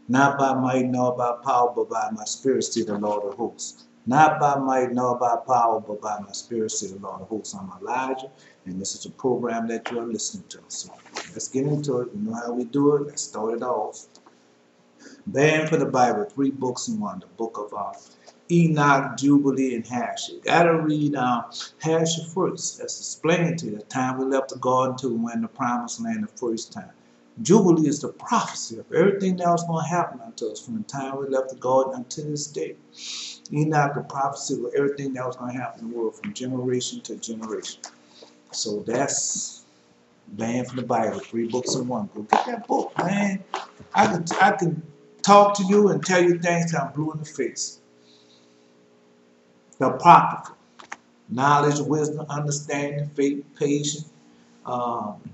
Not by might nor by power, but by my spirit, said the Lord of hosts. Not by might nor by power, but by my spirit, said the Lord of hosts. I'm Elijah, and this is a program that you are listening to. So let's get into it. You know how we do it. Let's start it off. Banned for the Bible, 3 books in one. The book of Enoch, Jubilee, and Hashir. Gotta read Hashir first. That's explaining to you the time we left the garden to when the promised land the first time. Jubilee is the prophecy of everything that was going to happen unto us from the time we left the garden until this day. Enoch, the prophecy of everything that was going to happen in the world from generation to generation. So that's banned from the Bible, 3 books in one. Go get that book, man. I can talk to you and tell you things till I'm blue in the face. The Apocrypha, knowledge, wisdom, understanding, faith, patience,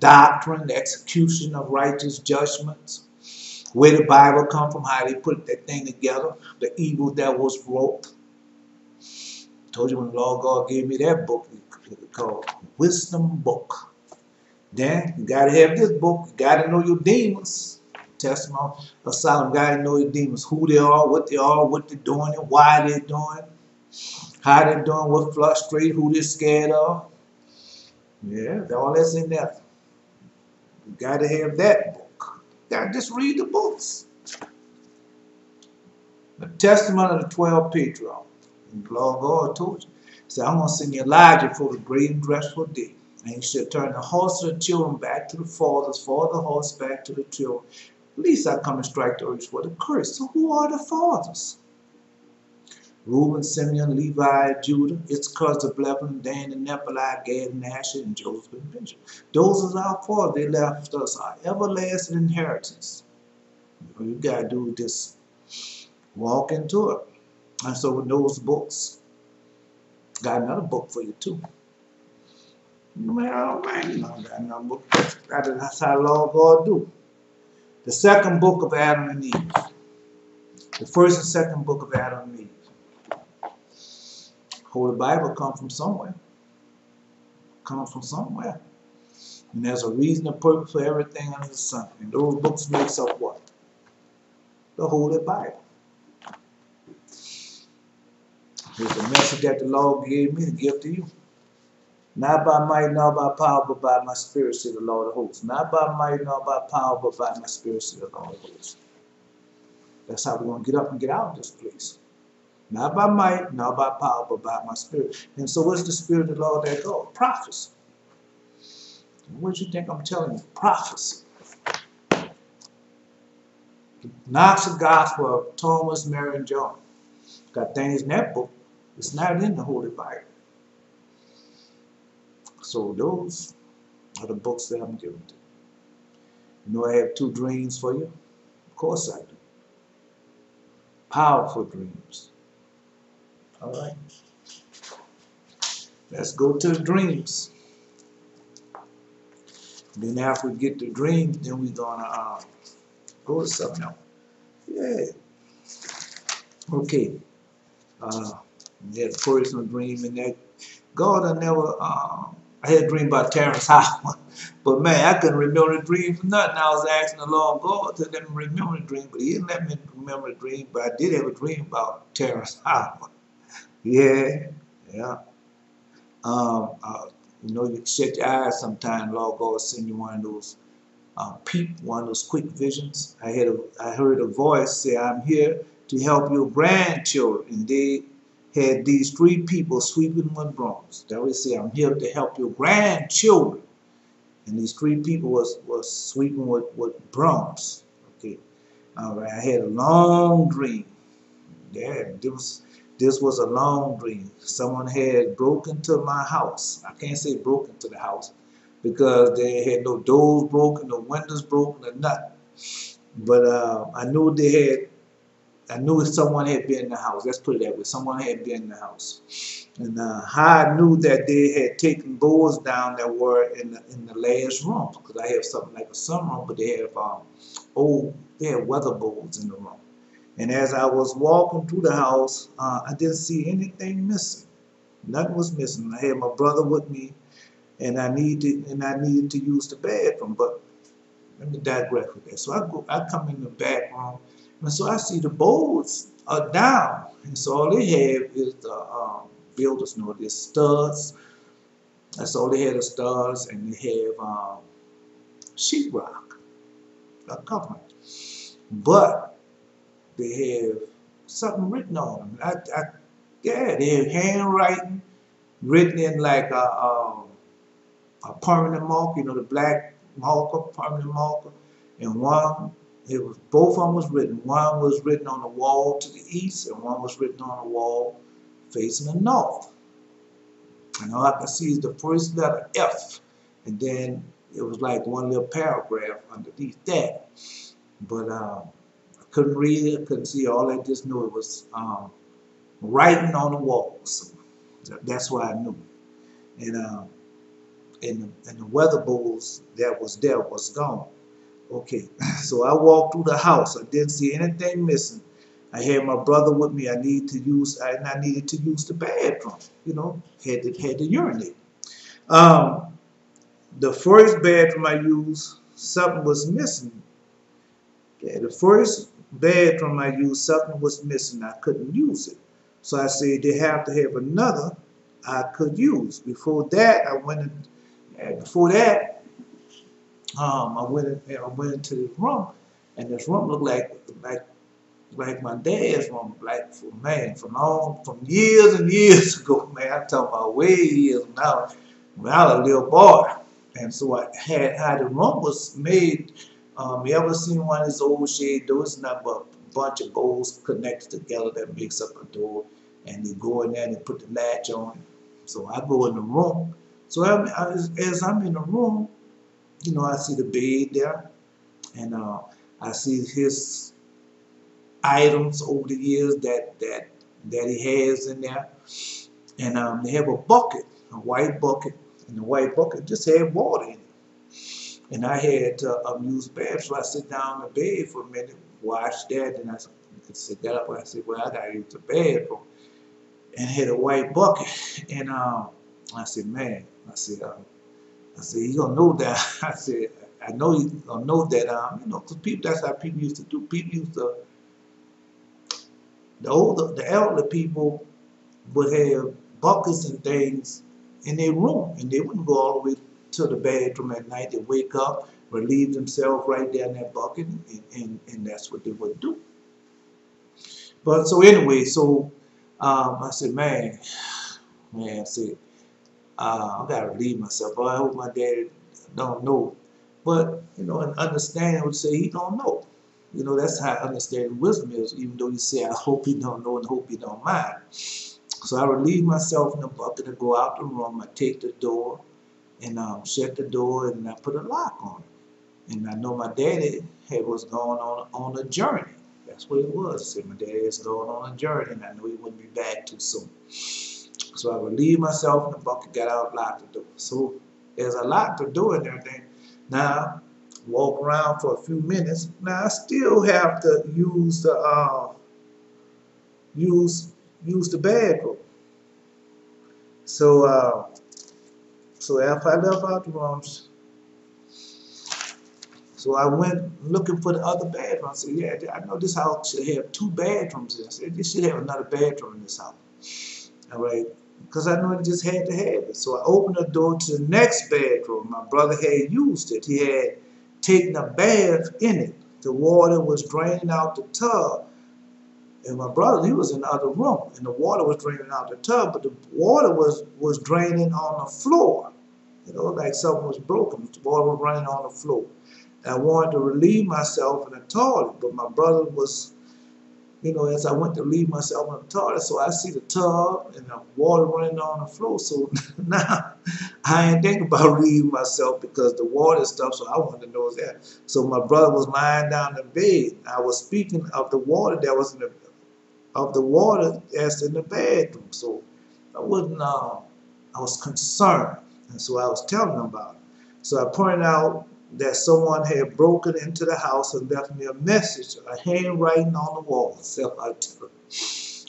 doctrine, the execution of righteous judgments, where the Bible come from, how they put that thing together, the evil that was wrought. Told you when the Lord God gave me that book, called Wisdom Book. Then you gotta have this book. You gotta know your demons. Testimony of Solomon. Gotta know your demons, who they are, what they're doing, and why they're doing, how they're doing, what frustrated, who they're scared of. Yeah, all that's in there. You gotta have that book. You gotta just read the books. The testimony of the 12 patriarchs. And the Lord God told you. He said, I'm going to send Elijah for the great and dreadful day. And he should turn the hearts of the children back to the fathers, for the hearts back to the children. At least I come and strike the earth with a curse. So who are the fathers? Reuben, Simeon, Levi, Judah, Issachar, Zebulun, Dan, and Naphtali, Gad, and Asher, and Joseph, and Benjamin. Those are our fathers. They left us our everlasting inheritance. All you got to do is just walk into it. And so with those books, got another book for you too. Well, man, you know, got another book. That's how Lord God do. The second book of Adam and Eve. The first and second book of Adam and Eve. Holy Bible come from somewhere. Comes from somewhere. And there's a reason and purpose for everything under the sun. And those books makes up what? The Holy Bible. Here's the message that the Lord gave me to give to you. Not by might, nor by power, but by my spirit, said the Lord of hosts. Not by might, nor by power, but by my spirit, said the Lord of hosts. That's how we're going to get up and get out of this place. Not by might, nor by power, but by my spirit. And so what's the spirit of the Lord that goes? Prophecy. What do you think I'm telling you? Prophecy. The Gnostic Gospel of Thomas, Mary, and John. Got things in that book. It's not in the Holy Bible. So those are the books that I'm giving to you. You know I have 2 dreams for you? Of course I do. Powerful dreams. All right. Let's go to the dreams. Then after we get the dreams, then we're going to go to something else. Yeah. Okay. Had a personal dream in that. God, I had a dream about Terrence Howard. But man, I couldn't remember the dream for nothing. I was asking the Lord God to let me remember the dream, but he didn't let me remember the dream. But I did have a dream about Terrence Howard. Yeah, yeah. You know, you shut your eyes sometime, Lord God will send you one of those one of those quick visions. I heard a voice say, I'm here to help your grandchildren. And they had these 3 people sweeping with brooms. That would say, I'm here to help your grandchildren. And these 3 people was sweeping with brooms. Okay. All right. I had a long dream. Yeah, this was a long dream. Someone had broken into my house. I can't say broken into the house because they had no doors broken, no windows broken, or nothing. But I knew someone had been in the house. Let's put it that way. Someone had been in the house. And how I knew that they had taken boards down that were in the last room, because I have something like a sunroom, but they had weather boards in the room. And as I was walking through the house, I didn't see anything missing. Nothing was missing. I had my brother with me, and I needed to use the bathroom. But let me digress with that. So I come in the back room, And so I see the bolts are down. And so all they have is the builders know this studs. That's all they had is studs, and they have sheetrock, a covering. But they have something written on them. Yeah, they have handwriting written in like a permanent marker, you know, the black marker, permanent marker, and one, it was both of them was written. One was written on the wall to the east, and one was written on the wall facing the north. And all I can see is the first letter F, and then it was like one little paragraph underneath that. But I couldn't read it, couldn't see all. I just knew it was writing on the walls. So that's why I knew. And the weather bulls that was there was gone. Okay, so I walked through the house. I didn't see anything missing. I had my brother with me. I needed to use the bathroom. You know, had to urinate. The first bathroom I used, something was missing. Okay, the first bedroom I used, something was missing. I couldn't use it. So I said they have to have another I could use. Before that, I went into this room, and this room looked like my dad's room, like from years and years ago, man. I'm talking about way years now. When I was a little boy, and so I had how the room was made. You ever seen one of these old shade doors? It's not but a bunch of bolts connected together that makes up a door, and you go in there and you put the latch on. So I go in the room. So as I'm in the room, you know, I see the bed there, and I see his items over the years that he has in there, and they have a bucket, a white bucket, and the white bucket just had water in it. And I had to use the bathroom, so I sit down in the bed for a minute, watch that, and I sit up, and I said, well, I gotta use the bathroom, and had a white bucket, and I said, man, I said, he gonna know that. I said, I know he gonna know that, you know, because people, that's how people used to do. People used to, the elder people would have buckets and things in their room, and they wouldn't go all the way to the bathroom at night. They wake up, relieve themselves right there in that bucket, and that's what they would do. But so anyway, so I said, man, I said, I gotta relieve myself. But I hope my dad don't know. But you know, and understanding would say he don't know. You know, that's how understanding wisdom is. Even though you say, I hope he don't know and hope he don't mind. So I relieve myself in the bucket and go out the room. I take the door and shut the door, and I put a lock on it. And I know my daddy was going on a journey. That's what it was. I said my daddy is going on a journey, and I knew he wouldn't be back too soon. So I relieved myself in the bucket, got out, locked the door. So as I locked the door and everything, now walk around for a few minutes. Now I still have to use the use the bathroom. So so after I left out the rooms, so I went looking for the other bathroom. I said, yeah, I know this house should have 2 bedrooms in it. I said, this should have another bedroom in this house. All right, because I know it just had to have it. So I opened the door to the next bedroom. My brother had used it. He had taken a bath in it. The water was draining out the tub. And my brother, he was in the other room, and the water was draining out the tub, but the water was draining on the floor. You know, like something was broken. The water was running on the floor. And I wanted to relieve myself in the toilet, but my brother was, you know, as I went to relieve myself in the toilet, so I see the tub and the water running on the floor. So now I ain't thinking about relieving myself because the water stuff, so I wanted to know that. So my brother was lying down in bed. I was speaking of the water that was in the water that's in the bathroom. So I wasn't, I was concerned, and so I was telling them about it. So I pointed out that someone had broken into the house and left me a message, a handwriting on the wall. So I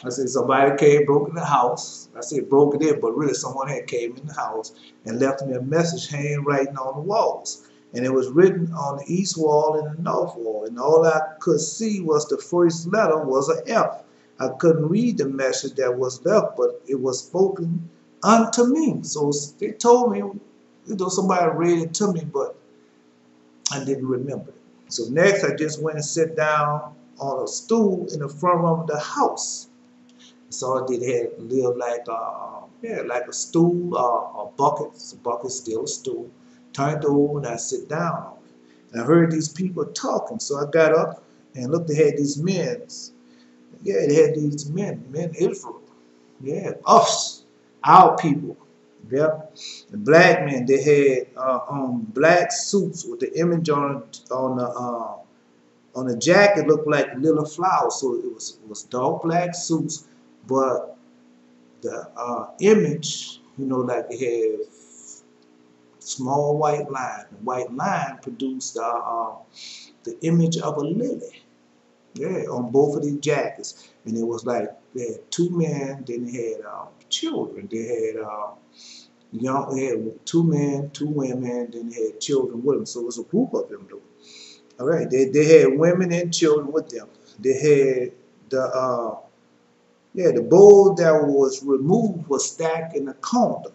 said, somebody came, broke in the house. I said broke it in, but really someone had came in the house and left me a message, handwriting on the walls. and it was written on the east wall and the north wall, and all I could see was the first letter was an F. I couldn't read the message that was left, but it was spoken unto me. So they told me, somebody read it to me, but I didn't remember it. So next, I just went and sat down on a stool in the front room of the house. So I did had live like like a stool, a bucket. A bucket still a stool. Turned over and I sit down on it. And I heard these people talking, so I got up and looked. They had these men. Yeah, they had these men Israel. Yeah, us, our people. Yeah, the black men. They had on black suits with the image on the jacket looked like little flowers. So it was dark black suits, but the image, like it had small white line. The white line produced the image of a lily. Yeah, on both of these jackets, and it was like they had two men, then they had children. They had they had two men, two women, then they had children with them. So it was a group of them though. All right, they had women and children with them. They had the bowl that was removed was stacked in the corner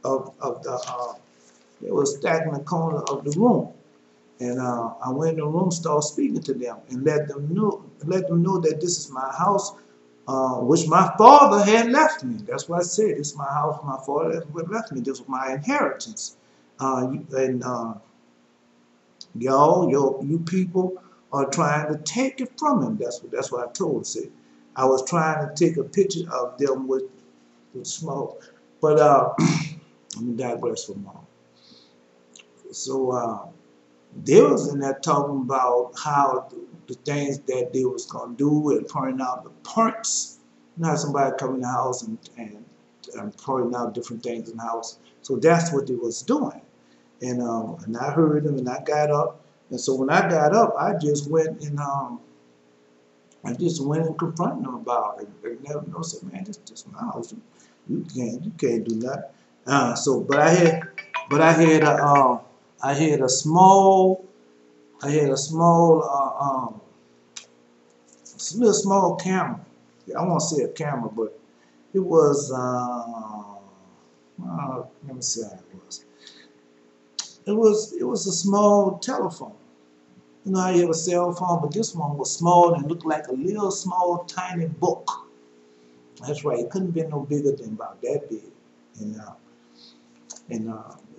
of the it was stacked in the corner of the room. And I went in the room, started speaking to them, and let them know that this is my house, which my father had left me. That's what I said. This is my house, my father had left me. This was my inheritance. You people are trying to take it from him. That's what I told him. I was trying to take a picture of them with smoke, but let me digress for a moment. So they was in there talking about how the things that they was gonna do and pointing out the parts. Not somebody come in the house and pointing out different things in the house. So that's what they was doing. And I heard them and I got up. And so when I got up, I just went and confronted them about it. They never know, said, man, this is my house. You can't do that. I had a small little small camera. I won't say a camera, but it was let me see how it was. It was a small telephone. You know how you have a cell phone, but this one was small and looked like a little small tiny book. That's right. It couldn't have been no bigger than about that big. And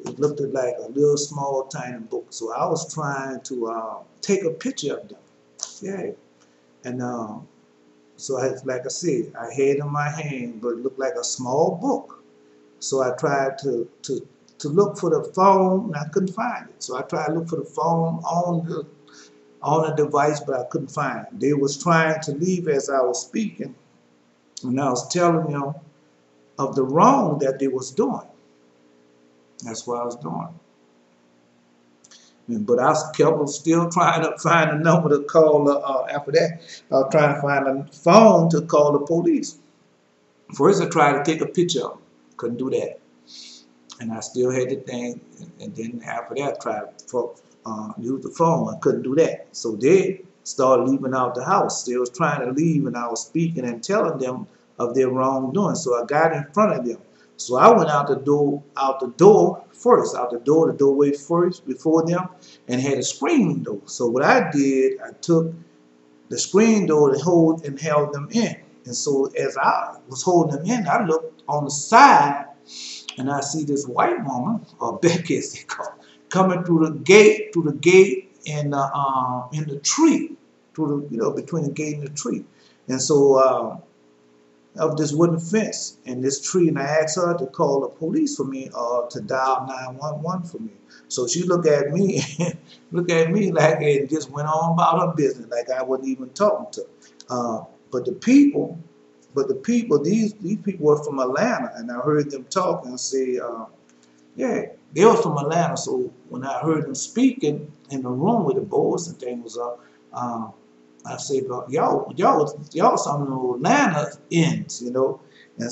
it looked like a little small tiny book. So I was trying to take a picture of them. Yeah. And so like I said, I had it in my hand, but it looked like a small book. So I tried to look for the phone, and I couldn't find it. So I tried to look for the phone on the device, but I couldn't find it. They was trying to leave as I was speaking, and I was telling them of the wrong that they was doing. That's what I was doing. But I kept still trying to find a number to call. After that, I was trying to find a phone to call the police. First, I tried to take a picture of them. Couldn't do that. And I still had the thing. And then after that, I tried to use the phone. I couldn't do that. So they started leaving out the house. They was trying to leave, and I was speaking and telling them of their wrongdoing. So I got in front of them. So I went out the doorway first before them, and had a screen door. So what I did, I took the screen door and held them in. And so as I was holding them in, I looked on the side, and I see this white woman, or Becky as they call it, coming through the gate in the tree, between the gate and the tree. And so of this wooden fence and this tree, and I asked her to call the police for me or to dial 911 for me. So she looked at me like it just went on about her business, like I wasn't even talking to her. But the people, these people were from Atlanta, and I heard them talk and say, yeah, they were from Atlanta. So when I heard them speaking in the room with the boards and things was up, I said, y'all some of the Atlanta ends, and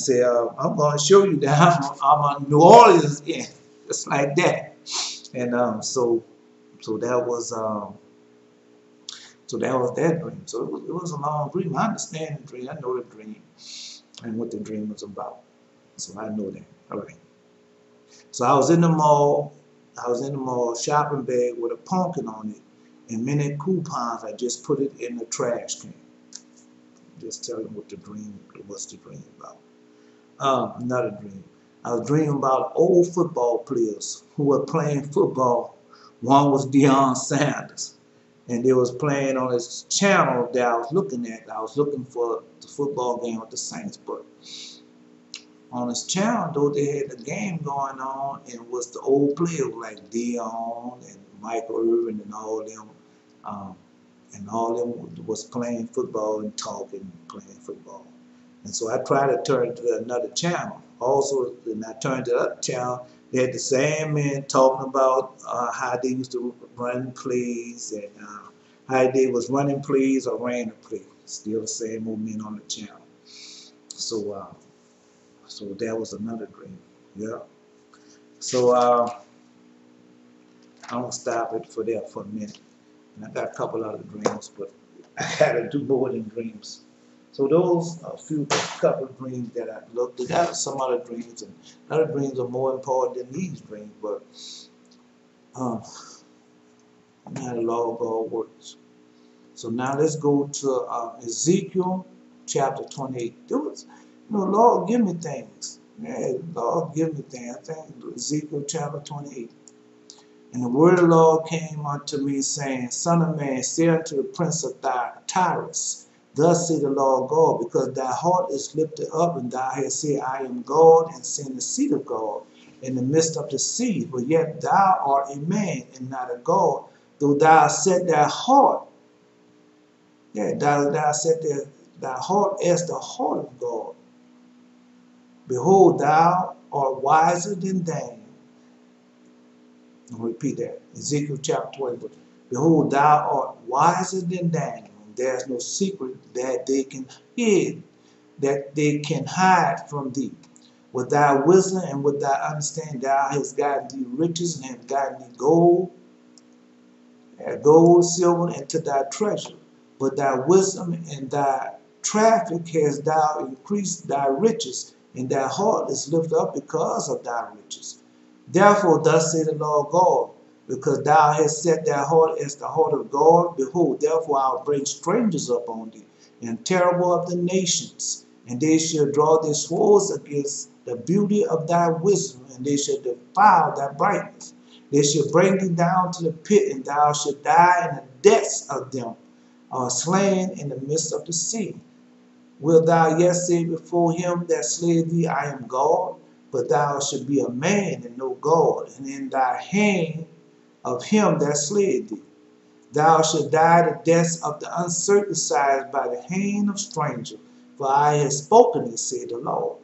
say, I'm going to show you that I'm a New Orleans end, just like that. And so So that was that dream. So it was a long dream. I understand the dream. I know the dream and what the dream was about. So I know that. All right. So I was in the mall. I was in the mall shopping bag with a pumpkin on it and many coupons. I just put it in the trash can. Just tell them what the dream, what's the dream about. Another dream. I was dreaming about old football players who were playing football. One was Deion Sanders, and they was playing on this channel that I was looking at. I was looking for the football game with the Saints, but on this channel, though, they had the game going on, and it was the old players like Deion and Michael Irvin and all them, and all them was playing football and talking, playing football. And so I tried to turn to another channel. Also, when I turned to the other channel, they had the same men talking about how they used to run plays and how they was running plays or ran the play. Still the same old men on the channel. So, so that was another dream. Yeah. So I'm gonna stop it for there for a minute. And I got a couple other dreams, but I gotta do more than dreams. So those are a couple of dreams that I looked at. I got some other dreams, and other dreams are more important than these dreams, but how the law of God works. So now let's go to Ezekiel chapter 28. There was, Lord give me things. Yeah, Lord give me things. I think Ezekiel chapter 28. And the word of the Lord came unto me, saying, Son of man, say unto the prince of Tyrus, Thus say the Lord God, because thy heart is lifted up, and thou hast said, I am God, and seen the seat of God in the midst of the sea. But yet thou art a man, and not a God, though thou set thy heart, thou set thy heart as the heart of God. Behold, thou art wiser than Daniel. I'll repeat that. Ezekiel chapter 20. Behold, thou art wiser than Daniel. There is no secret that they can hide from thee. With thy wisdom and with thy understanding, thou hast gotten thee riches and hast gotten thee gold, silver, into thy treasure. But thy wisdom and thy traffic hast thou increased thy riches, and thy heart is lifted up because of thy riches. Therefore, thus saith the Lord God, because thou hast set thy heart as the heart of God, behold, therefore I will bring strangers upon thee, and terrible of the nations, and they shall draw their swords against the beauty of thy wisdom, and they shall defile thy brightness. They shall bring thee down to the pit, and thou shalt die in the depths of them, or slain in the midst of the sea. Wilt thou yet say before him that slayed thee, I am God? But thou shalt be a man and no God, and in thy hand of him that slayed thee. Thou shalt die the death of the uncircumcised by the hand of stranger, for I have spoken it, said the Lord.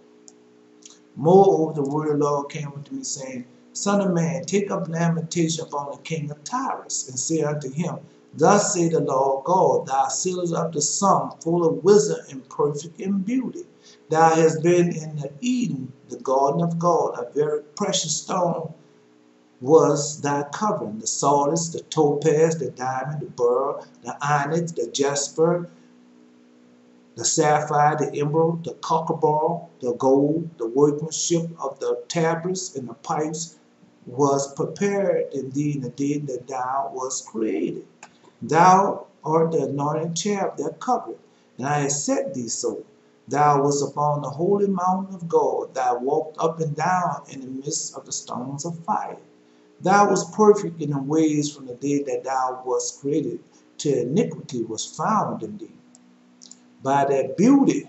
Moreover, the word of the Lord came unto me, saying, Son of man, take up lamentation upon the king of Tyrus, and say unto him, Thus saith the Lord God, thou sealest up the sum, full of wisdom and perfect in beauty. Thou hast been in the Eden, the garden of God, a very precious stone was thy covering, the sardis, the topaz, the diamond, the beryl, the onyx, the jasper, the sapphire, the emerald, the copperball, the gold, the workmanship of the tabrets and the pipes was prepared in thee in the day that thou wast created. Thou art the anointed cherub that covered, and I have set thee so. Thou wast upon the holy mountain of God. Thou walked up and down in the midst of the stones of fire. Thou wast perfect in the ways from the day that thou wast created, till iniquity was found in thee. By that beauty,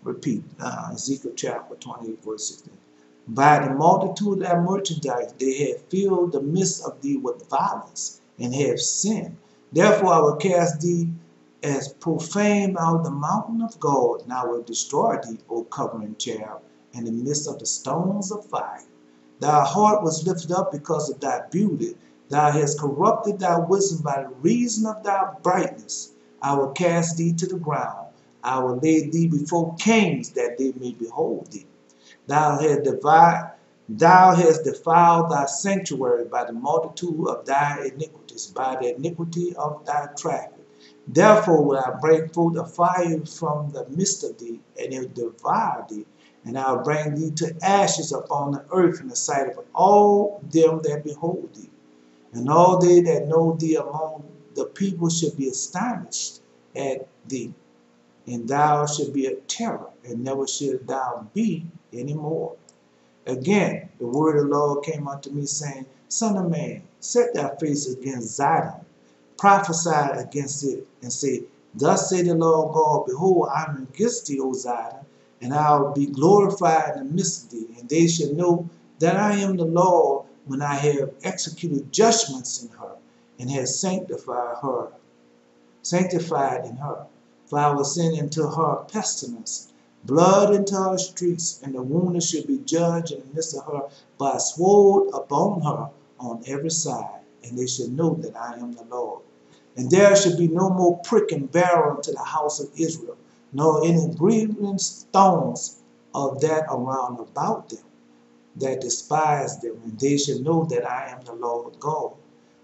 Ezekiel chapter 28, verse 16. By the multitude of thy merchandise, they have filled the midst of thee with violence, and have sinned. Therefore I will cast thee as profane out of the mountain of God, and I will destroy thee, O covering cherub, in the midst of the stones of fire. Thy heart was lifted up because of thy beauty. Thou hast corrupted thy wisdom by the reason of thy brightness. I will cast thee to the ground. I will lay thee before kings, that they may behold thee. Thou hast Thou hast defiled thy sanctuary by the multitude of thy iniquities, by the iniquity of thy traffic. Therefore will I bring forth a fire from the midst of thee, and it will devour thee, and I'll bring thee to ashes upon the earth in the sight of all them that behold thee. And all they that know thee among the people shall be astonished at thee, and thou shalt be a terror, and never shalt thou be any more. Again, the word of the Lord came unto me, saying, Son of man, set thy face against Zidon, prophesy against it, and say, Thus saith the Lord God, Behold, I am against thee, O Zidon, and I will be glorified in the midst of thee, and they shall know that I am the Lord when I have executed judgments in her, and have sanctified in her. For I will send into her pestilence, blood into her streets, and the wounded shall be judged in the midst of her by a sword upon her on every side, and they shall know that I am the Lord. And there shall be no more prick and barrel unto the house of Israel, nor any grieving stones of that around about them that despise them, and they shall know that I am the Lord God.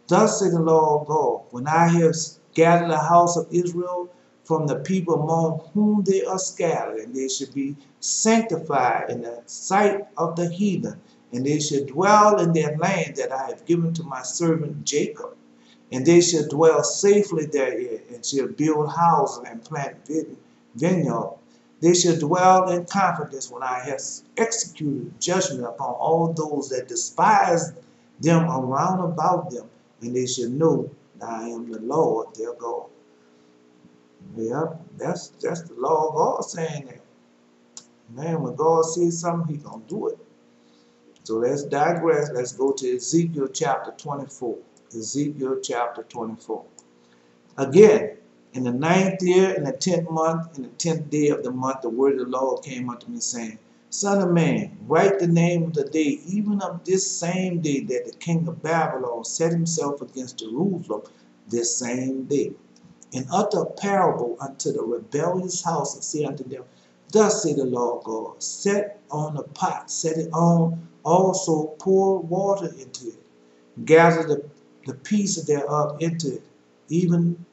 Thus saith the Lord God, when I have gathered the house of Israel from the people among whom they are scattered, and they shall be sanctified in the sight of the heathen, and they shall dwell in their land that I have given to my servant Jacob, and they shall dwell safely therein, and shall build houses and plant vineyards. They shall dwell in confidence when I have executed judgment upon all those that despise them around about them, and they shall know that I am the Lord their God. Yeah, that's the Lord God saying that. Man, when God sees something, He gonna do it. So let's digress. Let's go to Ezekiel chapter 24. Ezekiel chapter 24. Again, in the 9th year, in the 10th month, in the 10th day of the month, the word of the Lord came unto me, saying, Son of man, write the name of the day, even of this same day that the king of Babylon set himself against Jerusalem, this same day. And utter a parable unto the rebellious house, and say unto them, Thus saith the Lord God, set on a pot, set it on, also pour water into it, gather the piece thereof into it, even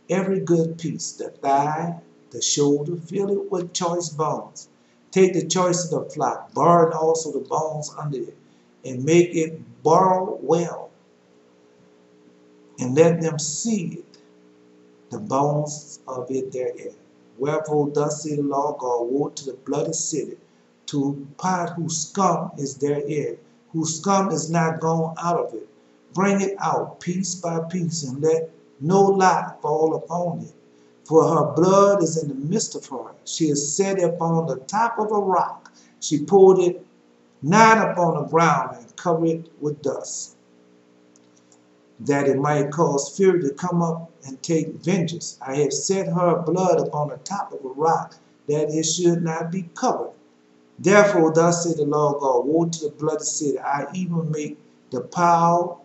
every good piece, the thigh, the shoulder, fill it with choice bones. Take the choice of the flock, burn also the bones under it, and make it boil well, and let them see it, the bones of it therein. Wherefore thus saith the Lord God, woe to the bloody city, to pot whose scum is therein, whose scum is not gone out of it. Bring it out piece by piece, and let no lot fall upon it. For her blood is in the midst of her. She is set upon the top of a rock. She poured it not upon the ground, and covered it with dust, that it might cause fear to come up and take vengeance. I have set her blood upon the top of a rock, that it should not be covered. Therefore, thus saith the Lord God, woe to the bloody city. I even make the pile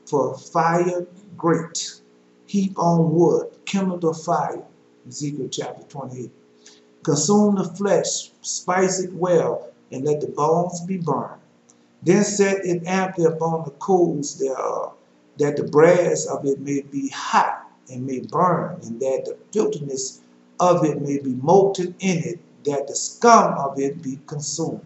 for fire great. Heap on wood, kindle the fire. Ezekiel chapter 28. Consume the flesh, spice it well, and let the bones be burned. Then set it amply upon the coals thereof, that the brass of it may be hot and may burn, and that the filthiness of it may be molten in it, that the scum of it be consumed.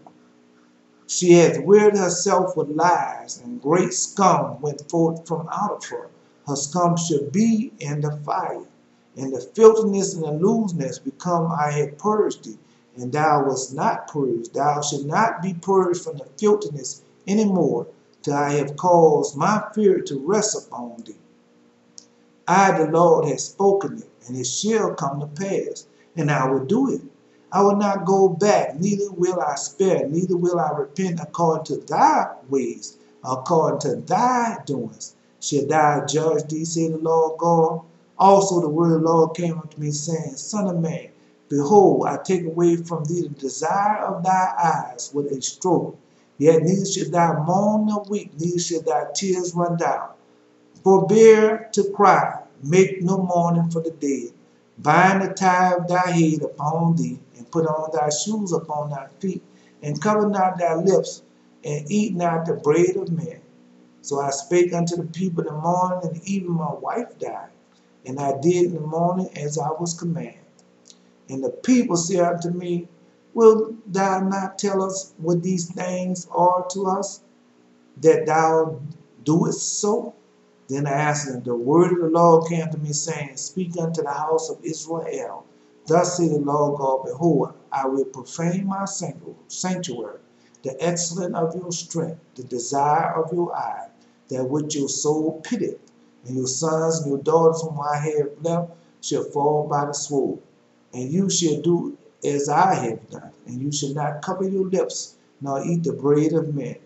She hath wearied herself with lies, and great scum went forth from out of her. Her scum shall be in the fire, and the filthiness and the lewdness become I have purged thee, and thou wast not purged. Thou shalt not be purged from the filthiness any more, till I have caused my fear to rest upon thee. I, the Lord, have spoken it, and it shall come to pass, and I will do it. I will not go back, neither will I spare, neither will I repent according to thy ways, according to thy doings. Shall thou judge thee, say the Lord God? Also the word of the Lord came unto me, saying, Son of man, behold, I take away from thee the desire of thy eyes with a stroke. Yet neither shalt thou mourn nor weep, neither shall thy tears run down. Forbear to cry, make no mourning for the dead. Bind the tie of thy head upon thee, and put on thy shoes upon thy feet, and cover not thy lips, and eat not the bread of men. So I spake unto the people in the morning, and even my wife died. And I did in the morning as I was commanded. And the people said unto me, Wilt thou not tell us what these things are to us, that thou doest so? Then I answered them, The word of the Lord came to me, saying, Speak unto the house of Israel. Thus saith the Lord God, Behold, I will profane my sanctuary, the excellence of your strength, the desire of your eye, that which your soul pitieth, and your sons and your daughters whom I have left shall fall by the sword. And you shall do as I have done, and you shall not cover your lips, nor eat the bread of men.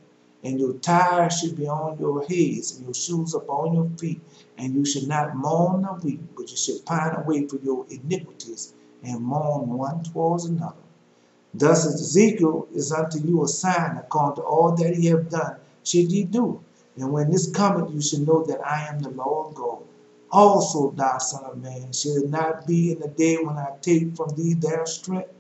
And your tires should be on your heads, and your shoes upon your feet, and you should not mourn nor weep, but you should pine away for your iniquities, and mourn one towards another. Thus Ezekiel is unto you a sign, according to all that he hath done, should ye do. And when this cometh, you shall know that I am the Lord God. Also, thou son of man, shall it not be in the day when I take from thee their strength,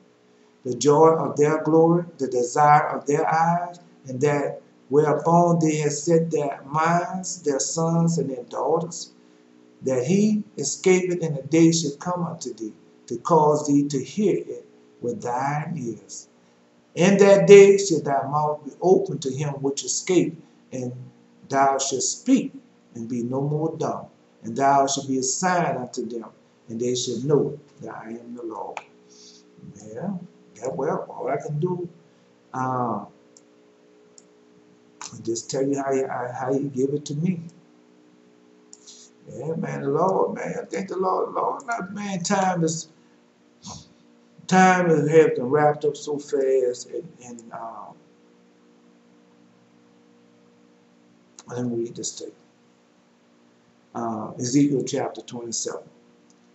the joy of their glory, the desire of their eyes, and that whereupon they have set their minds, their sons and their daughters, that he escapeth in the day shall come unto thee, to cause thee to hear it with thine ears. In that day shall thy mouth be open to him which escaped, and thou shalt speak, and be no more dumb. And thou shalt be a sign unto them, and they shall know that I am the Lord. Yeah, well, all I can do, just tell you how you give it to me. Yeah, man, the Lord, man, I think the Lord, not man, time has been wrapped up so fast, and let me read this thing. Ezekiel chapter 27.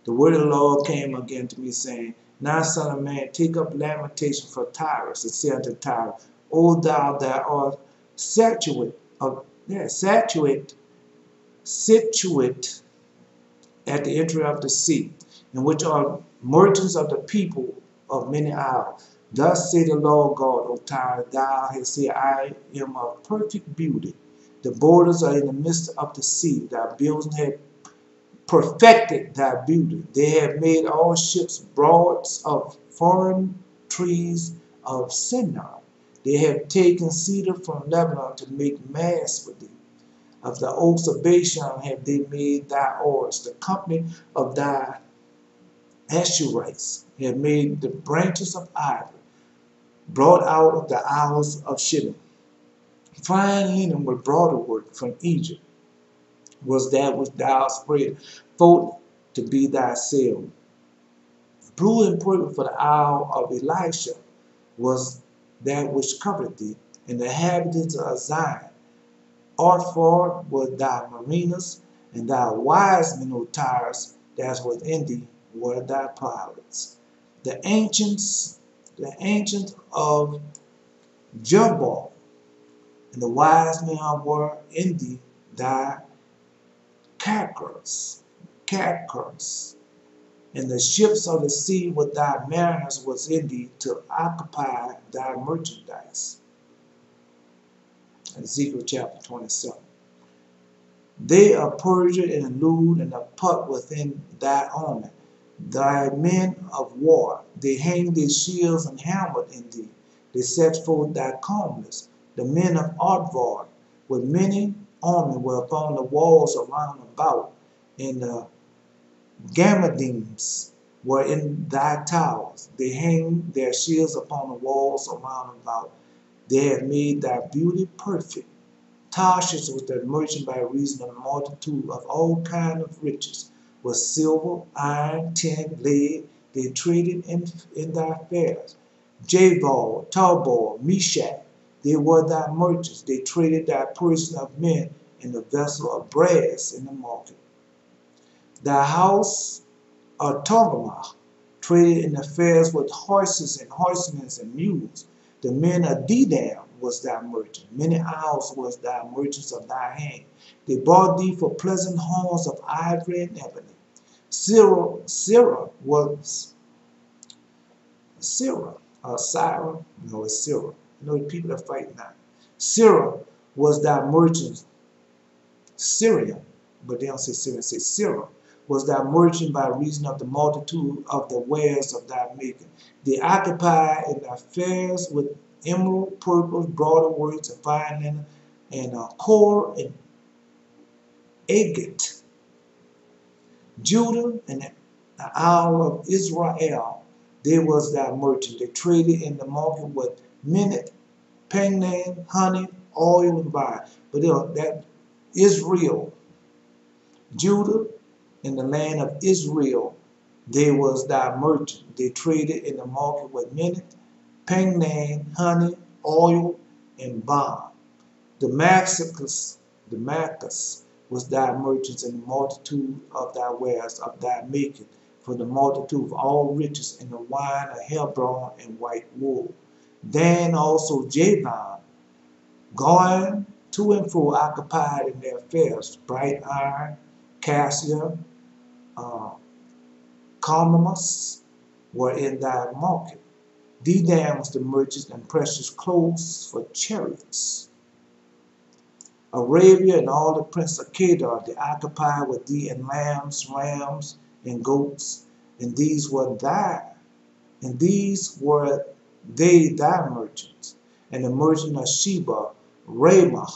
The word of the Lord came again to me, saying, Now, son of man, take up lamentation for Tyrus, and say unto Tyrus, O thou that art situate at the entry of the sea, and which are merchants of the people of many isles. Thus say the Lord God, O Tyre, thou hast said, I am of perfect beauty. The borders are in the midst of the sea. Thy buildings have perfected thy beauty. They have made all ships broads of foreign trees of Sinar. They have taken cedar from Lebanon to make masts for thee. Of the oaks of Bashan have they made thy oars. The company of thy Ashurites have made the branches of ivory, brought out of the isles of Shittim. Fine linen with broader work from Egypt was that which thou spread forth to be thy sail. Blue and purple for the isle of Elisha was that which covered thee, and the inhabitants of Zion. Artful were thy marinas, and thy wise men, O Tyrus, that was in thee, were thy pilots. The ancients of Jubal, and the wise men were in thee, thy Cacars, and the ships of the sea with thy mariners was in thee to occupy thy merchandise. Ezekiel chapter 27. They are Persia and Lud and a Put within thy army, thy men of war. They hang their shields and helmet in thee. They set forth thy columnists. The men of Arvad with many army were upon the walls around about, and the Gammadims were in thy towers. They hang their shields upon the walls around about. They have made thy beauty perfect. Tarshish was the merchant by reason of the multitude of all kinds of riches, with silver, iron, tin, lead. They traded in thy fairs. Jabal, Tabor, Meshach, they were thy merchants. They traded thy person of men in the vessel of brass in the market. Thy house of Togarmah traded in the fairs with horses and horsemen and mules. The men of Dedam was thy merchant. Many isles was thy merchants of thy hand. They bought thee for pleasant horns of ivory and ebony. Syra, no, it's Syra. You know, the people that fight now. Syria was thy merchant. Syria, but they don't say Syria, say Syria, was thy merchant by reason of the multitude of the wares of thy making. They occupy in thy fairs with emerald, purple, broader words, and fine linen, and core and agate. Judah and the isle of Israel, they was thy merchant. They traded in the market with minute, penguin, honey, oil, and wine. But that Israel, Judah, in the land of Israel, they was thy merchant. They traded in the market with minute, penguin, honey, oil, and bond. Damascus was thy merchants, and the multitude of thy wares of thy making, for the multitude of all riches in the wine of Hebron and white wool. Then also Javan, going to and fro, occupied in their fairs, bright iron, cassia, calamus were in thy market. Dedan was the merchants and precious clothes for chariots. Arabia and all the prince of Kedar, they occupied with thee in lambs, rams, and goats, and these were they thy merchants. And the merchant of Sheba, Ramah,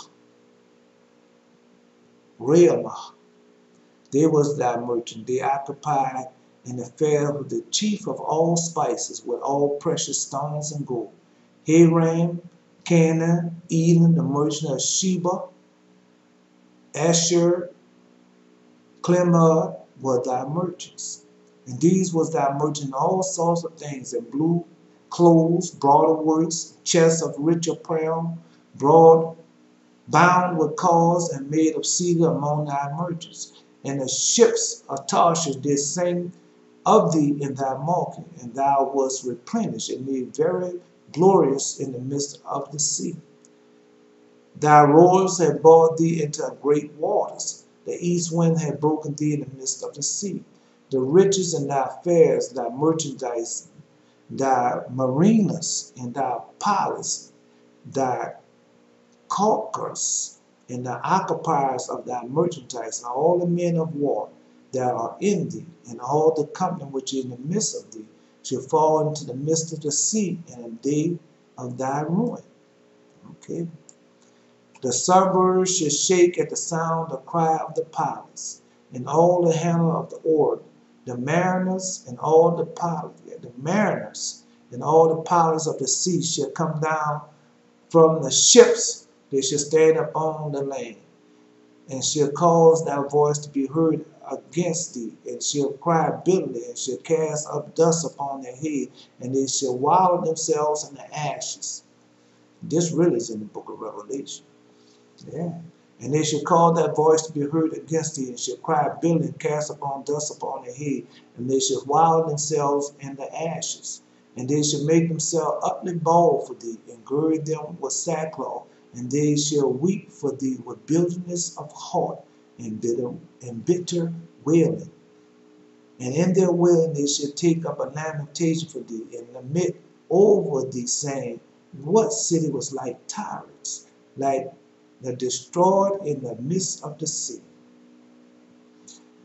they was thy merchant. They occupied in the fair with the chief of all spices, with all precious stones and gold. Hiram, Canaan, Eden, the merchant of Sheba, Asher, Clemad were thy merchants. And these was thy merchant in all sorts of things, in blue clothes, broader works, chests of rich apparel, broad bound with cords and made of cedar among thy merchants. And the ships of Tarshish did sing of thee in thy market, and thou wast replenished and made very glorious in the midst of the sea. Thy roars had brought thee into great waters. The east wind had broken thee in the midst of the sea. The riches in thy fairs, thy merchandise, thy marinas, and thy palace, thy caulkers, and the occupiers of thy merchandise, and all the men of war that are in thee, and all the company which is in the midst of thee, shall fall into the midst of the sea in a day of thy ruin. Okay. The suburbs shall shake at the sound, the cry of the pilots, and all the handle of the oar. The mariners and all the pilots, of the sea shall come down from the ships. They shall stand upon the land, and shall cause thy voice to be heard against thee, and shall cry bitterly, and shall cast up dust upon their head, and they shall wallow themselves in the ashes. This really is in the book of Revelation. Yeah. And they shall call that voice to be heard against thee, and shall cry bitterly, and cast upon dust upon their head, and they shall wallow themselves in the ashes. And they shall make themselves utterly bald for thee, and gird them with sackcloth, and they shall weep for thee with bitterness of heart, and bitter wailing. And in their wailing they shall take up a lamentation for thee, and lament over thee, saying, what city was like Tyrus, like the destroyed in the midst of the sea?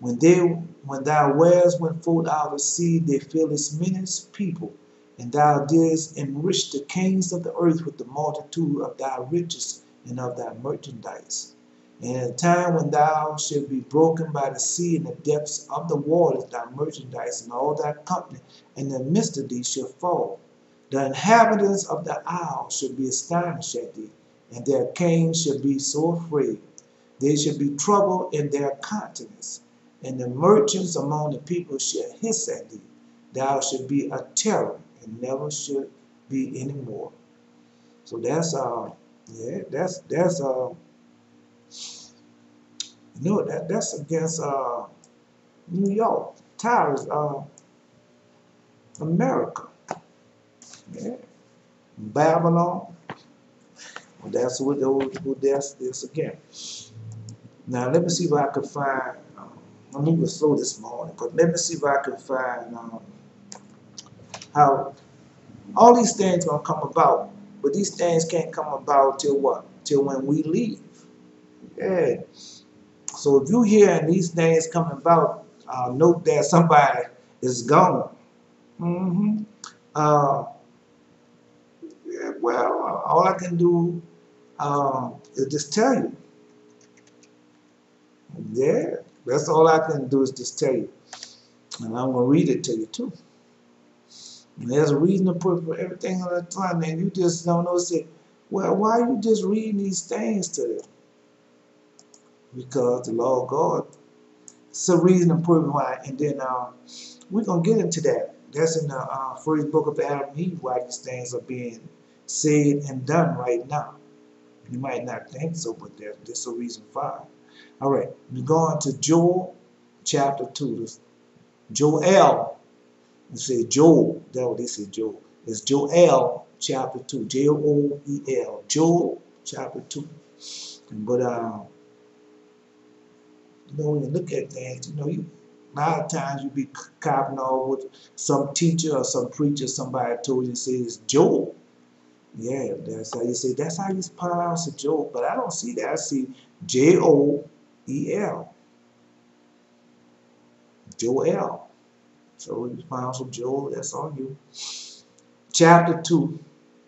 When thy wares went forth out of the sea, they filled its many people, and thou didst enrich the kings of the earth with the multitude of thy riches and of thy merchandise. And in a time when thou shalt be broken by the sea in the depths of the waters, thy merchandise and all thy company in the midst of thee shall fall. The inhabitants of the isle shall be astonished at thee, and their kings shall be so afraid. They shall be troubled in their countenance, and the merchants among the people shall hiss at thee. Thou shalt be a terror, and never should be any more. So that's that's against New York, Tyrus, America. Yeah. Babylon. Well, that's what that's this again. Now let me see if I can find. I'm moving slow this morning, but let me see if I can find how all these things gonna come about But these things can't come about till what? Till when we leave. Yeah. So if you hear these things coming about, note that somebody is gone. Mm-hmm. Uh, yeah, well, all I can do is just tell you. Yeah, that's all I can do is just tell you. And I'm going to read it to you too. And there's a reason to put for everything on the time, and you just don't know. Say, well, why are you just reading these things to them? Because the Lord God, it's a reason to put why. And then we're going to get into that. That's in the first book of Adam and Eve, why these things are being said and done right now. You might not think so, but there's a reason for it. All right, we're going to Joel chapter 2. Joel, they say Joel, that's what they say Joel. It's Joel chapter 2, Joel, Joel chapter 2. But, when you look at things, a lot of times you be copying off what some teacher or some preacher, somebody told you, say it's Joel. Yeah, that's how you say, that's how you pronounce it, Joel. But I don't see that. I see Joel. Joel. So you pronounce it Joel, that's on you. Chapter 2,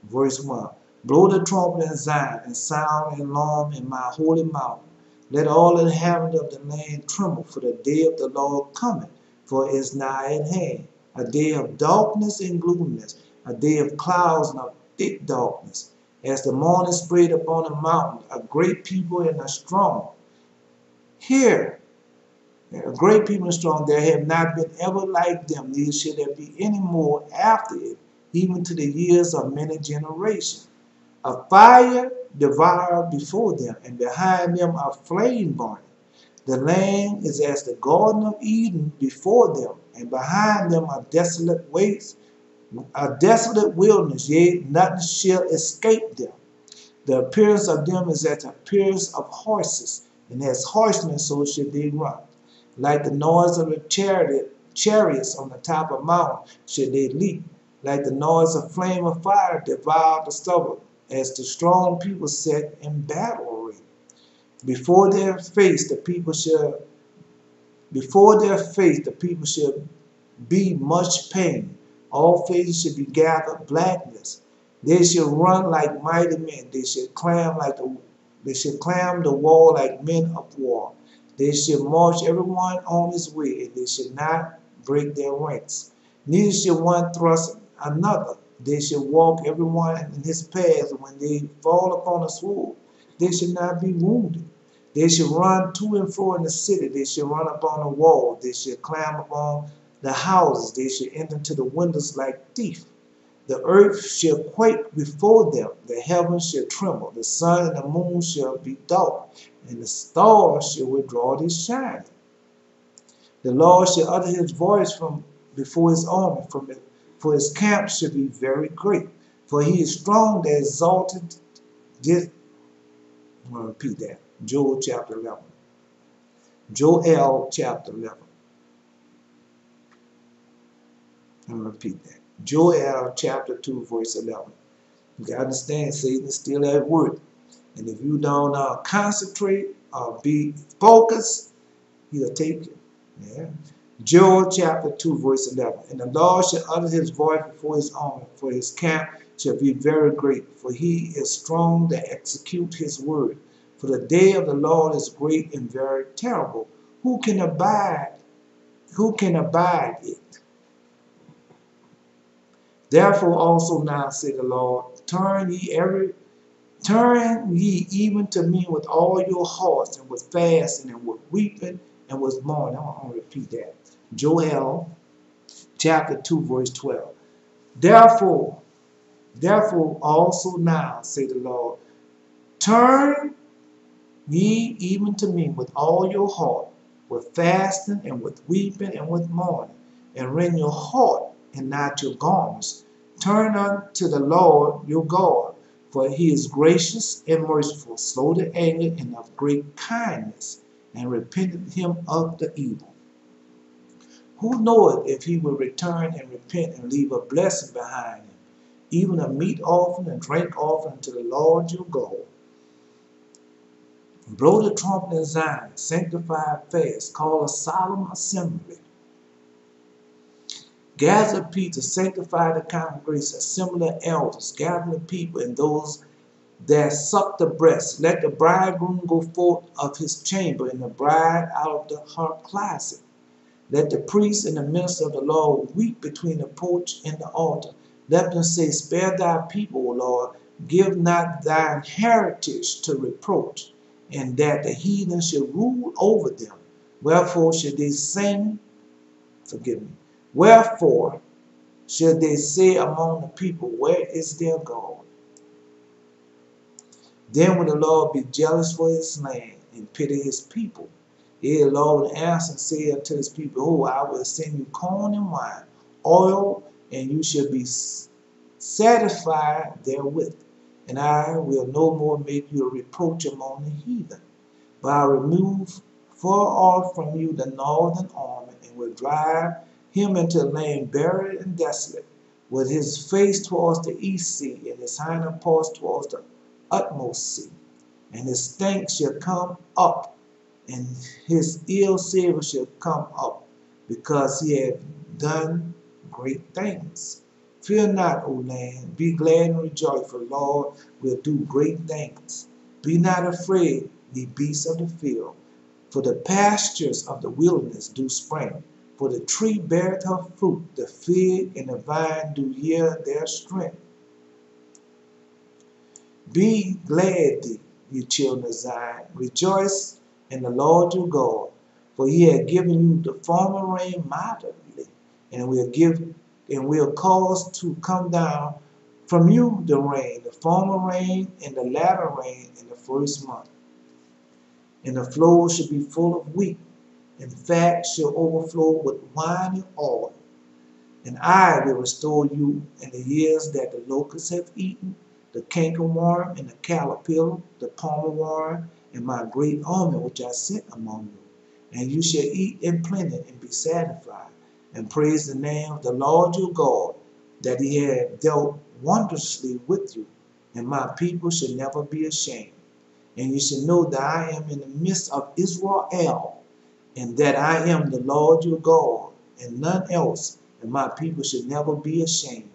verse 1. Blow the trumpet in Zion and sound an alarm in my holy mountain. Let all the inhabitants of the land tremble, for the day of the Lord cometh, for it is nigh at hand. A day of darkness and gloominess, a day of clouds and of thick darkness. As the morning spread upon the mountain, a great people and a strong. Here, a great people and strong, there have not been ever like them, neither shall there be any more after it, even to the years of many generations. A fire devoured before them, and behind them a flame burning. The land is as the Garden of Eden before them, and behind them a desolate waste, a desolate wilderness, yea, nothing shall escape them. The appearance of them is as the appearance of horses, and as horsemen so shall they run. Like the noise of the chariots on the top of mountain shall they leap. Like the noise of flame of fire devour the stubble, as the strong people set in battle array. Before their face the people shall be much pain. All faces shall be gathered blackness. They shall run like mighty men. They shall climb the wall like men of war. They shall march everyone on his way, and they shall not break their ranks. Neither shall one thrust another. They shall walk everyone in his path. When they fall upon a sword, they shall not be wounded. They shall run to and fro in the city. They shall run upon the wall. They shall climb upon the houses. They shall enter into the windows like thieves. The earth shall quake before them. The heavens shall tremble. The sun and the moon shall be dark, and the stars shall withdraw their shine. The Lord shall utter his voice from before his army, for his camp shall be very great. For he is strong that exalted this. I'm going to repeat that. Joel chapter 11. Joel chapter 11. I'm going to repeat that. Joel chapter 2 verse 11. You got to understand Satan is still at work. And if you don't concentrate or be focused, he'll take you. Yeah. Joel chapter 2 verse 11. And the Lord shall utter his voice before his army, for his camp shall be very great. For he is strong to execute his word. For the day of the Lord is great and very terrible. Who can abide? Who can abide it? Therefore also now, said the Lord, turn ye even to me with all your hearts, and with fasting, and with weeping, and with mourning. I'm going to repeat that. Joel chapter 2 verse 12. Therefore also now, say the Lord, turn ye even to me with all your heart, with fasting, and with weeping, and with mourning, and rend your heart and not your garments. Turn unto the Lord your God, for he is gracious and merciful, slow to anger, and of great kindness, and repenteth him of the evil. Who knoweth if he will return and repent and leave a blessing behind him, even a meat offering and drink offering to the Lord your God. Blow the trumpet in Zion, sanctify a fast, call a solemn assembly. Gather the people, sanctify the congregation, assemble the elders, gather the people and those that suck the breast. Let the bridegroom go forth of his chamber, and the bride out of her closet. Let the priest and the minister of the Lord weep between the porch and the altar. Let them say, spare thy people, O Lord, give not thine heritage to reproach, and that the heathen shall rule over them. Wherefore should they sing, forgive me, wherefore should they say among the people, where is their God? Then will the Lord be jealous for his land and pity his people. Yea, the Lord will answer and say unto his people, oh, I will send you corn and wine, oil, and you shall be satisfied therewith. And I will no more make you a reproach among the heathen. But I remove far off from you the northern army, and will drive him into a land buried and desolate, with his face towards the east sea, and his hinder parts towards the utmost sea. And his stank shall come up, and his ill savor shall come up, because he hath done great things. Fear not, O land, be glad and rejoice, for the Lord will do great things. Be not afraid, ye beasts of the field, for the pastures of the wilderness do spring. For the tree beareth her fruit, the fig and the vine do yield their strength. Be glad, ye children of Zion, rejoice in the Lord your God, for he hath given you the former rain moderately, and will cause to come down from you the rain, the former rain and the latter rain in the first month. And the floor shall be full of wheat, and fat shall overflow with wine and oil. And I will restore you in the years that the locusts have eaten, the cankerworm and the caterpillar, the palmer worm, and my great army which I sent among you. And you shall eat in plenty and be satisfied, and praise the name of the Lord your God, that he hath dealt wondrously with you, and my people shall never be ashamed. And you shall know that I am in the midst of Israel, and that I am the Lord your God, and none else, and my people should never be ashamed.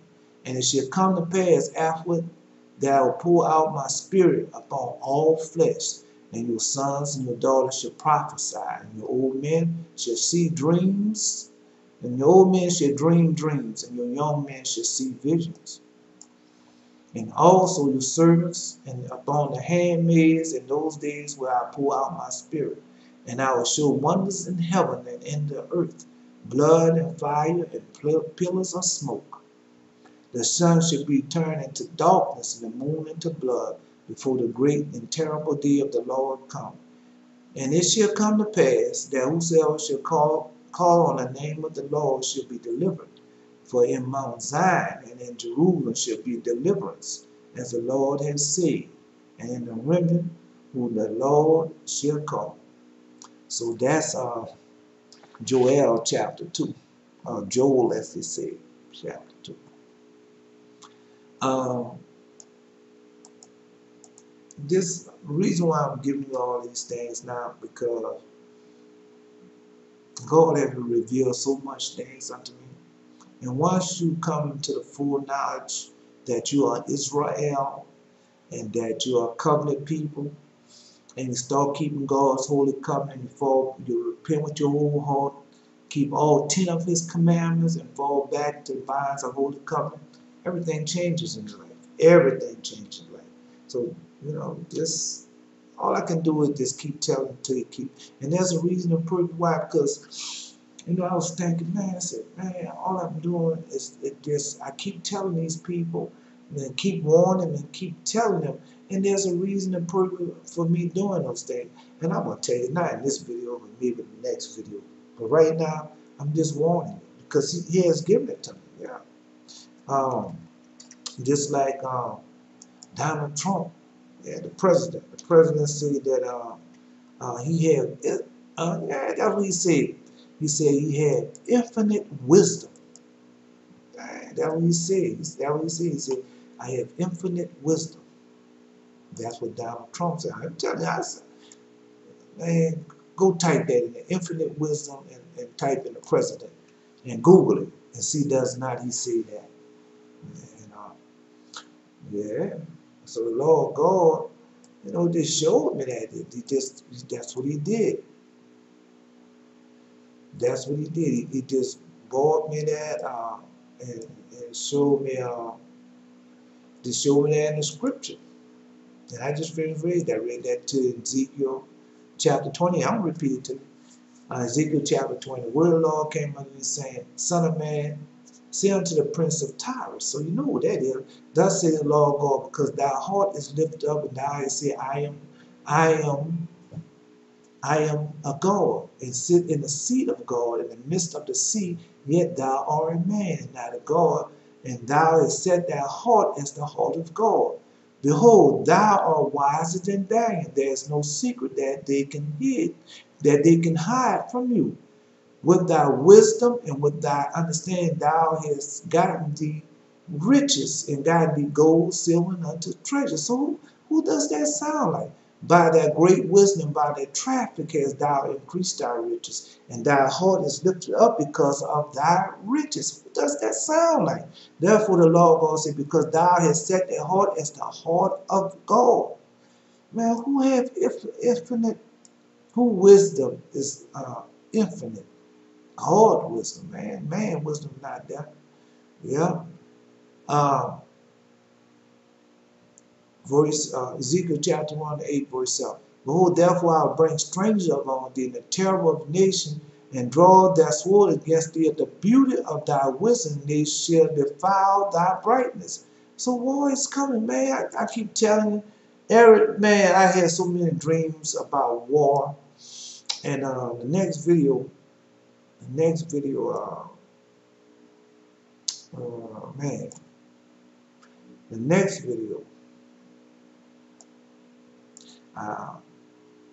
And it shall come to pass afterward that I will pour out my spirit upon all flesh, and your sons and your daughters shall prophesy, and your old men shall see dreams, and your old men shall dream dreams, and your young men shall see visions. And also your servants, and upon the handmaids in those days where I pour out my spirit. And I will show wonders in heaven and in the earth, blood and fire and pillars of smoke. The sun shall be turned into darkness and the moon into blood before the great and terrible day of the Lord come. And it shall come to pass that whosoever shall call on the name of the Lord shall be delivered. For in Mount Zion and in Jerusalem shall be deliverance, as the Lord has said, and in the remnant whom the Lord shall call. So that's Joel chapter 2. Joel, as they say, chapter 2. This reason why I'm giving you all these things now, because God has revealed so much things unto me. And once you come to the full knowledge that you are Israel and that you are a covenant people, and you start keeping God's holy covenant, you repent with your whole heart, keep all 10 of his commandments, and fall back to the binds of holy covenant, everything changes in your life. Everything changes in life. So, just all I can do is just keep telling until you keep. And there's a reason and proof why, because I was thinking, man, I said, man, all I'm doing is I keep telling these people, and keep warning them and keep telling them, and there's a reason and purpose for me doing those things. And I'm going to tell you, not in this video, but maybe in the next video. But right now, I'm just warning you, because he has given it to me, yeah. Just like Donald Trump, yeah, the president. The president said that he had, that's what he said. He said he had infinite wisdom. That's what he says. That's what he says. He said, I have infinite wisdom. That's what Donald Trump said. I'm telling you, I said, man, go type that in there, infinite wisdom, and type in the president, and Google it, and see does not he say that. And yeah, so the Lord God, just showed me that. That's what he did. That's what he did. He just brought me that and showed me that in the scripture. And I just finished reading that. I read that to Ezekiel chapter 20. I'm going to repeat it to you. Ezekiel chapter 20. The word of the Lord came unto me saying, Son of man, say unto the prince of Tyrus. So you know what that is. Thus saith the Lord God, because thy heart is lifted up, and thou hast said, I am a God, and sit in the seat of God in the midst of the sea, yet thou art a man, not a God, and thou hast set thy heart as the heart of God. Behold, thou art wiser than Daniel. There is no secret that they can hide from you. With thy wisdom and with thy understanding, thou hast gotten thee riches and gotten thee gold, silver, and unto treasure. So who does that sound like? By thy great wisdom, by thy traffic hast thou increased thy riches, and thy heart is lifted up because of thy riches. What does that sound like? Therefore the Lord God said, because thou hast set thy heart as the heart of God. Man, who have infinite, who wisdom is infinite? God wisdom, man. Man wisdom not there. Yeah. Ezekiel chapter 1, 8, verse 7. Behold, therefore I will bring strangers upon thee, and the terror of nation, and draw their sword against thee. At the beauty of thy wisdom, they shall defile thy brightness. So war is coming, man. I keep telling you, Eric, man, I had so many dreams about war. And the next video, man, the next video,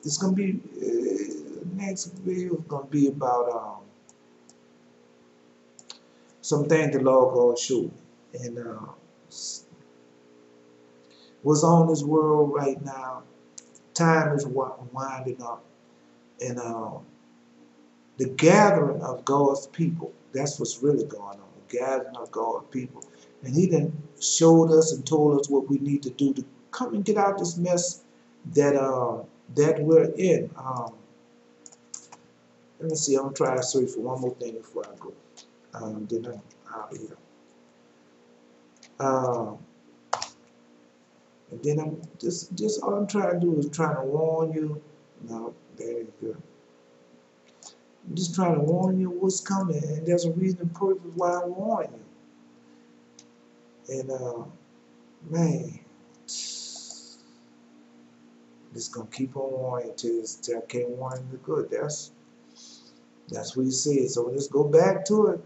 it's gonna be next video is gonna be about some things the Lord God showed, and what's on this world right now. Time is winding up, and the gathering of God's people. That's what's really going on. The gathering of God's people, and He done showed us and told us what we need to do to come and get out this mess that we're in. Let me see. I'm gonna try to search for one more thing before I go. Then I'm out of here. And then I'm just all I'm trying to do is trying to warn you. No, that ain't good. I'm just trying to warn you what's coming, and there's a reason and purpose why I'm warning you. And man, just gonna keep on warning till I can't warn you the good. That's what He said. So let's go back to it.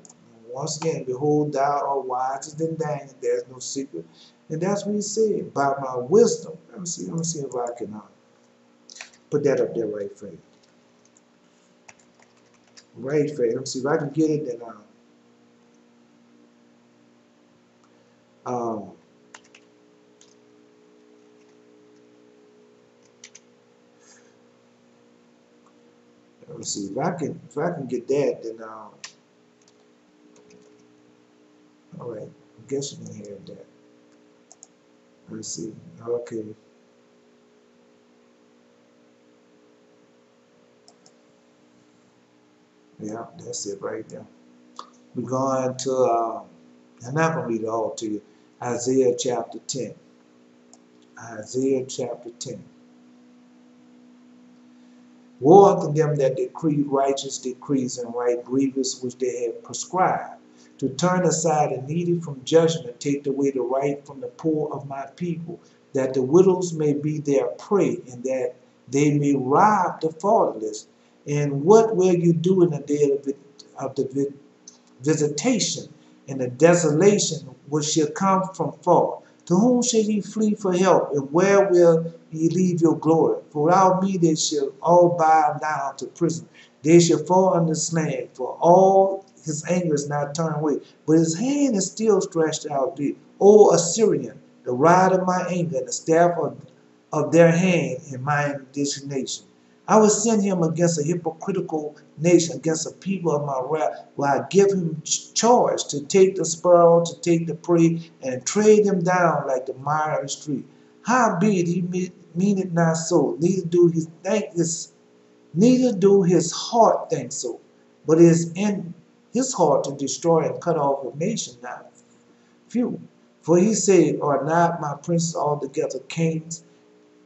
Once again, behold, thou art wiser than Daniel. There's no secret. And that's what He said. By my wisdom. Let me see if I can put that up there right for you. Right for you. Let me see if I can get it. Then let me see if I can get that. Then all right. I guess you can hear that. Let's see. Okay. Yeah, that's it right there. We're going to, I'm not going to read it all to you. Isaiah chapter 10. Isaiah chapter 10. Woe unto them that decree righteous decrees and right grievous which they have prescribed, to turn aside the needy from judgment, and take away the right from the poor of my people, that the widows may be their prey, and that they may rob the fatherless. And what will you do in the day of the visitation, and the desolation which shall come from far? To whom shall ye flee for help, and where will ye leave your glory? For without me they shall all bow down to prison. They shall fall under slang, for all his anger is not turned away, but his hand is still stretched out thee. O Assyrian, the rod of my anger, and the staff of their hand in my indignation. I will send him against a hypocritical nation, against a people of my wrath, where I give him charge to take the spoil, to take the prey, and tread them down like the mire of the street. Howbeit he mean it not so, neither do his heart think so, but it is in his heart to destroy and cut off a nation, not few. For he said, are not my princes altogether kings?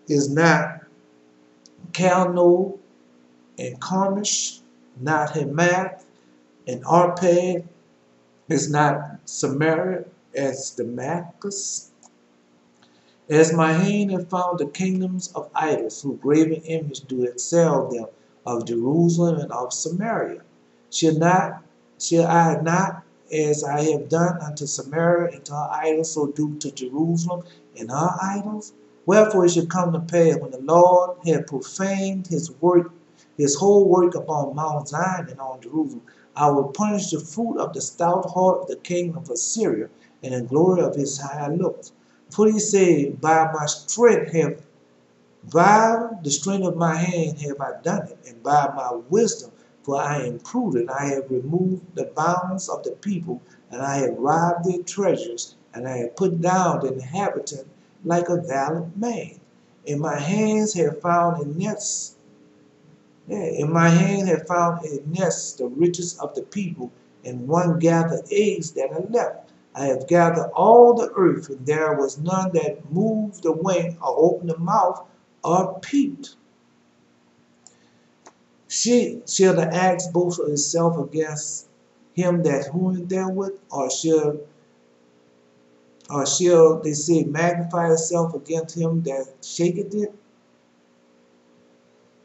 Is not Calno and Carmish, not Hamath and Arpad? Is not Samaria as Damascus? As my hand have found the kingdoms of idols, whose graven image do excel them, of Jerusalem and of Samaria. Shall I not, as I have done unto Samaria and to her idols, so do to Jerusalem and her idols? Wherefore it shall come to pass, when the Lord hath profaned his work, his whole work upon Mount Zion and on Jerusalem, I will punish the fruit of the stout heart of the king of Assyria, and the glory of his high looks. For he said, by the strength of my hand have I done it, and by my wisdom, for I am prudent, I have removed the bounds of the people, and I have robbed their treasures, and I have put down the inhabitant like a valiant man. In my hands have found a nest. In my hand have found a nest the riches of the people, and one gathered eggs that are left. I have gathered all the earth, and there was none that moved the wing or opened the mouth or peeped. Shall the axe boast of itself against him that heweth therewith, or shall they say magnify itself against him that shaketh it?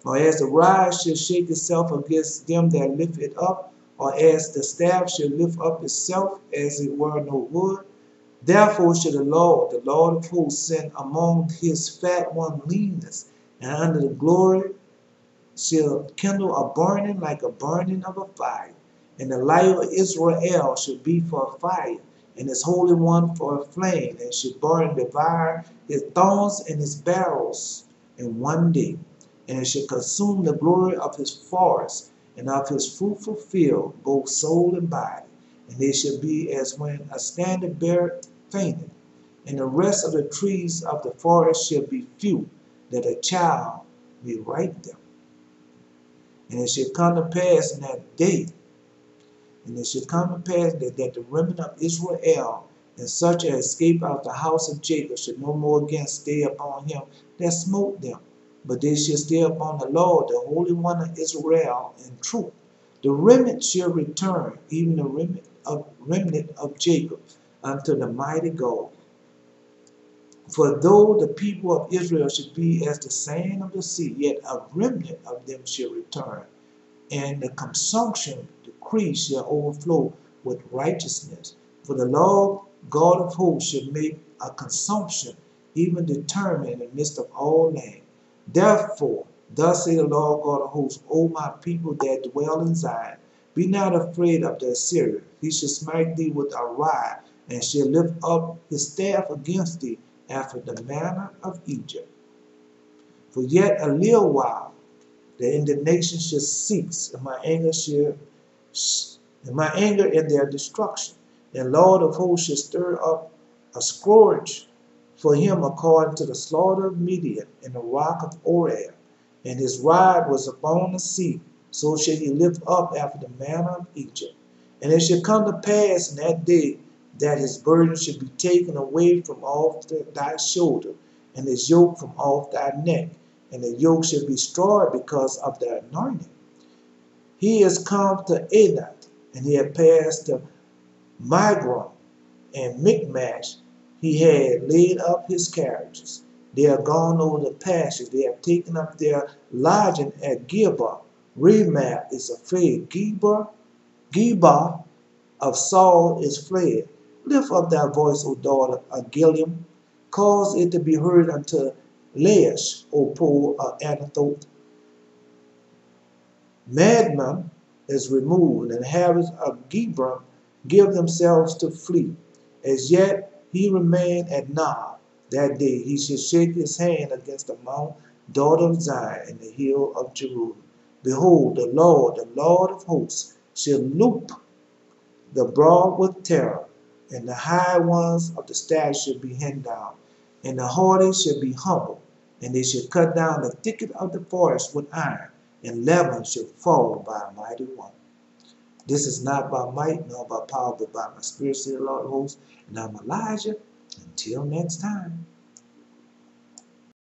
Or as the rod shall shake itself against them that lift it up, or as the staff shall lift up itself as it were no wood. Therefore shall the Lord of hosts, send among his fat one leanness, and under the glory shall kindle a burning like a burning of a fire. And the light of Israel shall be for a fire, and his Holy One for a flame, and shall burn and devour his thorns and his barrels in one day. And it shall consume the glory of his forest, and of his fruitful field, both soul and body. And they shall be as when a standard bearer fainteth, and the rest of the trees of the forest shall be few, that a child may write them. And it shall come to pass in that day, and it shall come to pass that the remnant of Israel, and such as escape out the house of Jacob, shall no more again stay upon him that smote them, but they shall stay upon the Lord, the Holy One of Israel, in truth. The remnant shall return, even the remnant of Jacob, unto the mighty God. For though the people of Israel should be as the sand of the sea, yet a remnant of them shall return, and the consumption decree shall overflow with righteousness. For the Lord God of hosts shall make a consumption, even determined in the midst of all land. Therefore, thus say the Lord God of hosts, O my people that dwell in Zion, be not afraid of the Assyrian. He shall smite thee with a rod, and shall lift up his staff against thee, after the manner of Egypt. For yet a little while, the indignation shall cease, and my anger in their destruction. And Lord of hosts shall stir up a scourge for him according to the slaughter of Midian in the rock of Oreb. And his rod was upon the sea, so shall he lift up after the manner of Egypt. And it shall come to pass in that day that his burden should be taken away from off thy shoulder, and his yoke from off thy neck, and the yoke shall be destroyed because of the anointing. He is come to Elath, and he had passed to Migron and Michmash. He had laid up his carriages. They are gone over the pastures. They have taken up their lodging at Gilboa. Remath is afraid. Geba of Saul is fled. Lift up thy voice, O daughter of Gilead. Cause it to be heard unto Laish, O pool of Anathoth. Madman is removed, and the inhabitants of Gebron give themselves to flee. As yet he remained at Nob. That day he shall shake his hand against the mount, daughter of Zion, and the hill of Jerusalem. Behold, the Lord of hosts, shall loop the broad with terror, and the high ones of the staff shall be hent down, and the haughty shall be humbled, and they shall cut down the thicket of the forest with iron, and Lebanon shall fall by a mighty one. This is not by might nor by power, but by my spirit, saith the Lord of hosts. And I'm Elijah. Until next time.